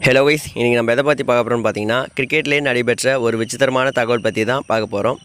Hello wise இன்றைக்கி நம்ம எதை பற்றி பார்க்க போகிறோம்னு பார்த்தீங்கன்னா கிரிக்கெட்லேயே நடைபெற்ற ஒரு விசித்திரமான தகவல் பற்றி தான் பார்க்க போகிறோம்.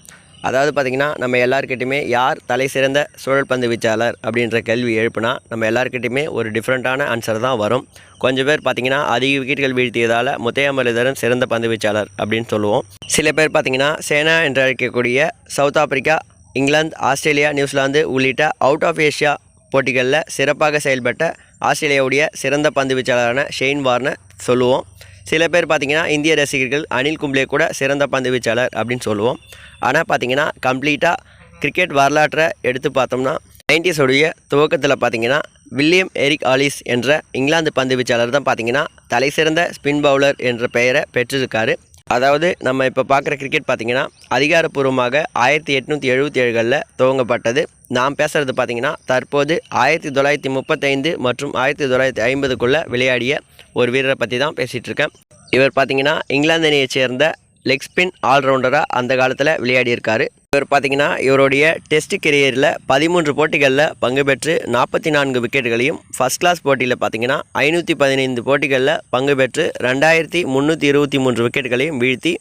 அதாவது பார்த்திங்கன்னா நம்ம எல்லாருக்கிட்டையுமே யார் தலை சிறந்த சுழல் பந்து வீச்சாளர் அப்படின்ற கேள்வி எழுப்புனா நம்ம எல்லாருக்கிட்டையுமே ஒரு டிஃப்ரெண்ட்டான ஆன்சர் தான் வரும். கொஞ்சம் பேர் பார்த்திங்கன்னா அதிக விக்கெட்டுகள் வீழ்த்தியதால் முத்தையா முரளிதரன் சிறந்த பந்து வீச்சாளர் அப்படின்னு சொல்லுவோம். சில பேர் பார்த்திங்கன்னா சேனா என்று அழைக்கக்கூடிய south Africa, England, Australia, New Zealand உள்ளிட்ட அவுட் ஆஃப் ஏஷியா போட்டிகளில் சிறப்பாக செயல்பட்ட ஆஸ்திரேலியாவுடைய சிறந்த பந்து வீச்சாளரான ஷெயின் வார்னர் சொல்லுவோம். சில பேர் பார்த்திங்கன்னா இந்திய ரசிகர்கள் அனில் கும்ப்ளே கூட சிறந்த பந்து வீச்சாளர் அப்படின்னு சொல்லுவோம். ஆனால் பார்த்திங்கன்னா கம்ப்ளீட்டாக கிரிக்கெட் வரலாற்றை எடுத்து பார்த்தோம்னா 90s துவக்கத்தில் பார்த்திங்கன்னா வில்லியம் எரிக் ஆலிஸ் என்ற இங்கிலாந்து பந்து வீச்சாளர் தான் பார்த்திங்கன்னா தலை சிறந்த ஸ்பின் பவுலர் என்ற பெயரை பெற்றிருக்காரு. அதாவது நம்ம இப்போ பார்க்குற கிரிக்கெட் பார்த்திங்கன்னா அதிகாரப்பூர்வமாக 1877களில் துவங்கப்பட்டது. நாம் பேசுகிறது பார்த்திங்கன்னா தற்போது 1935 மற்றும் 1950க்குள்ளே விளையாடிய ஒரு வீரரை பற்றி தான் பேசிகிட்டு இருக்கேன். இவர் பார்த்திங்கன்னா இங்கிலாந்து அணியைச் சேர்ந்த லெக் ஸ்பின் ஆல்ரவுண்டராக அந்த காலத்தில் விளையாடியிருக்காரு. இவர் பார்த்திங்கன்னா இவருடைய டெஸ்ட் கெரியரில் 13 போட்டிகளில் பங்கு பெற்று 44 விக்கெட்டுகளையும், ஃபஸ்ட் கிளாஸ் போட்டியில் பார்த்திங்கன்னா 515 போட்டிகளில் பங்கு பெற்று 2323 விக்கெட்டுகளையும் வீழ்த்தி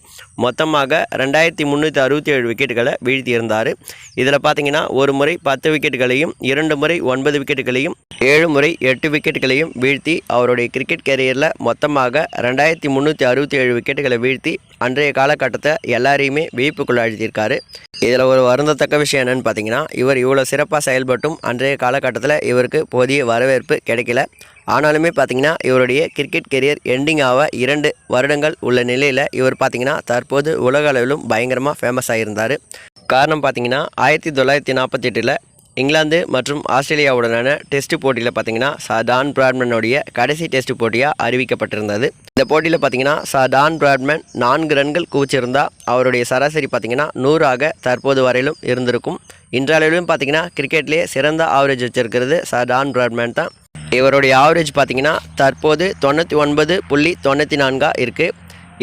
மொத்தமாக 2367 விக்கெட்டுகளை வீழ்த்தியிருந்தார். இதில் பார்த்திங்கன்னா ஒரு முறை 10 விக்கெட்டுகளையும், 2 முறை 9 விக்கெட்டுகளையும், 7 முறை 8 விக்கெட்டுகளையும் வீழ்த்தி அவருடைய கிரிக்கெட் கெரியரில் மொத்தமாக 2367 விக்கெட்டுகளை வீழ்த்தி அன்றைய காலகட்டத்தை எல்லாரையுமே வியப்புக்குள் அழுத்தியிருக்காரு. இதில் ஒரு வருந்தத்தக்க விஷயம் என்னென்னு பார்த்தீங்கன்னா இவர் இவ்வளோ சிறப்பாக செயல்பட்டும் அன்றைய காலகட்டத்தில் இவருக்கு போதிய வரவேற்பு கிடைக்கல. ஆனாலுமே பார்த்திங்கன்னா இவருடைய கிரிக்கெட் கெரியர் எண்டிங் ஆக 2 வருடங்கள் உள்ள நிலையில் இவர் பார்த்திங்கன்னா தற்போது உலக அளவிலும் பயங்கரமாக ஃபேமஸ் ஆகியிருந்தார். காரணம் பார்த்திங்கன்னா 1948 இங்கிலாந்து மற்றும் ஆஸ்திரேலியாவுடனான டெஸ்ட் போட்டியில் பார்த்திங்கன்னா டான் பிராட்மேனுடைய கடைசி டெஸ்ட் போட்டியாக அறிவிக்கப்பட்டிருந்தது. இந்த போட்டியில் பார்த்திங்கன்னா டான் பிராட்மேன் 4 ரன்கள் குவிச்சிருந்தால் அவருடைய சராசரி பார்த்திங்கன்னா 100 தற்போது வரையிலும் இருந்திருக்கும். இன்றளவிலும் பார்த்திங்கன்னா கிரிக்கெட்லேயே சிறந்த ஆவரேஜ் வச்சிருக்கிறது டான் பிராட்மேன் தான். இவருடைய ஆவரேஜ் பார்த்திங்கன்னா தற்போது 99.94 இருக்குது.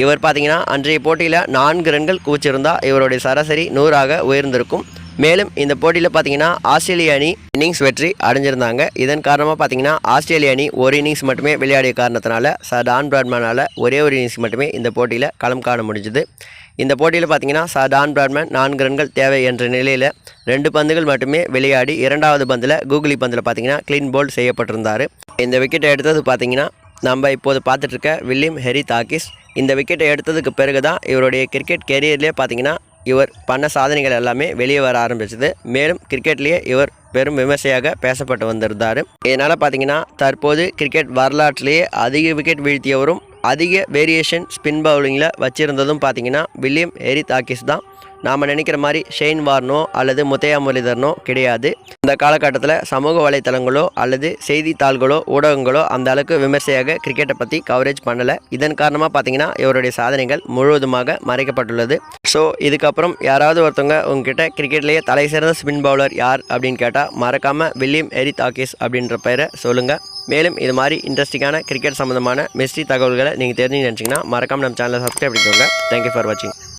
இவர் பார்த்திங்கன்னா அன்றைய போட்டியில் 4 ரன்கள் குவிச்சிருந்தால் இவருடைய சராசரி 100 உயர்ந்திருக்கும். மேலும் இந்த போட்டியில் பார்த்தீங்கன்னா ஆஸ்திரேலிய அணி இன்னிங்ஸ் வெற்றி அடைஞ்சிருந்தாங்க. இதன் காரணமாக பார்த்தீங்கன்னா ஆஸ்திரேலிய அணி ஒரு இன்னிங்ஸ் மட்டுமே விளையாடிய காரணத்தினால டான் பிராட்மேனால் ஒரே ஒரு இன்னிங்ஸ் மட்டுமே இந்த போட்டியில் களம் காண முடிஞ்சுது. இந்த போட்டியில் பார்த்தீங்கன்னா டான் பிராட்மேன் 4 ரன்கள் தேவை என்ற நிலையில் 2 பந்துகள் மட்டுமே விளையாடி 2வது பந்தில் கூகுளி பந்தில் பார்த்தீங்கன்னா க்ளீன் போல்ட் செய்யப்பட்டிருந்தார். இந்த விக்கெட்டை எடுத்தது பார்த்தீங்கன்னா நம்ம இப்போது பார்த்துட்ருக்க வில்லியம் ஹெரித் ஆக்கிஸ். இந்த விக்கெட்டை எடுத்ததுக்கு பிறகு தான் இவருடைய கிரிக்கெட் கெரியர்லேயே பார்த்தீங்கன்னா இவர் பண்ண சாதனைகள் எல்லாமே வெளியே வர ஆரம்பிச்சது. மேலும் கிரிக்கெட்லேயே இவர் பெரும் விமர்சையாக பேசப்பட்டு வந்திருந்தார். இதனால் பார்த்தீங்கன்னா தற்போது கிரிக்கெட் வரலாற்றிலேயே அதிக விக்கெட் வீழ்த்தியவரும் அதிக வேரியேஷன் ஸ்பின் பவுலிங்கில் வச்சுருந்ததும் பார்த்திங்கன்னா வில்லியம் எரித் ஆக்கிஸ் தான். நாம் நினைக்கிற மாதிரி ஷெயின் வார்னோ அல்லது முத்தையா முரளிதரனோ கிடையாது. இந்த காலகட்டத்தில் சமூக வலைத்தளங்களோ அல்லது செய்தித்தாள்களோ ஊடகங்களோ அந்த அளவுக்கு விமர்சையாக கிரிக்கெட்டை பற்றி கவரேஜ் பண்ணலை. இதன் காரணமாக பார்த்திங்கன்னா இவருடைய சாதனைகள் முழுவதுமாக மறைக்கப்பட்டுள்ளது. ஸோ இதுக்கப்புறம் யாராவது ஒருத்தவங்க உங்ககிட்ட கிரிக்கெட்லேயே தலை சிறந்த ஸ்பின் பவுலர் யார் அப்படின்னு கேட்டால் மறக்காமல் வில்லியம் எரித் ஆக்கிஸ் அப்படின்ற பெயரை சொல்லுங்கள். மேலும் இது மாதிரி இன்ட்ரெஸ்டிங்கான கிரிக்கெட் சம்மந்தமான மிஸ்ட்ரி தகவல்களை நீங்கள் தெரிஞ்சு நினச்சிங்கன்னா மறக்காமல் நம்ம சேனலை சப்ஸ்கிரைப் பண்ணிக்கோங்க. தேங்க்யூ ஃபார் வாட்சிங்.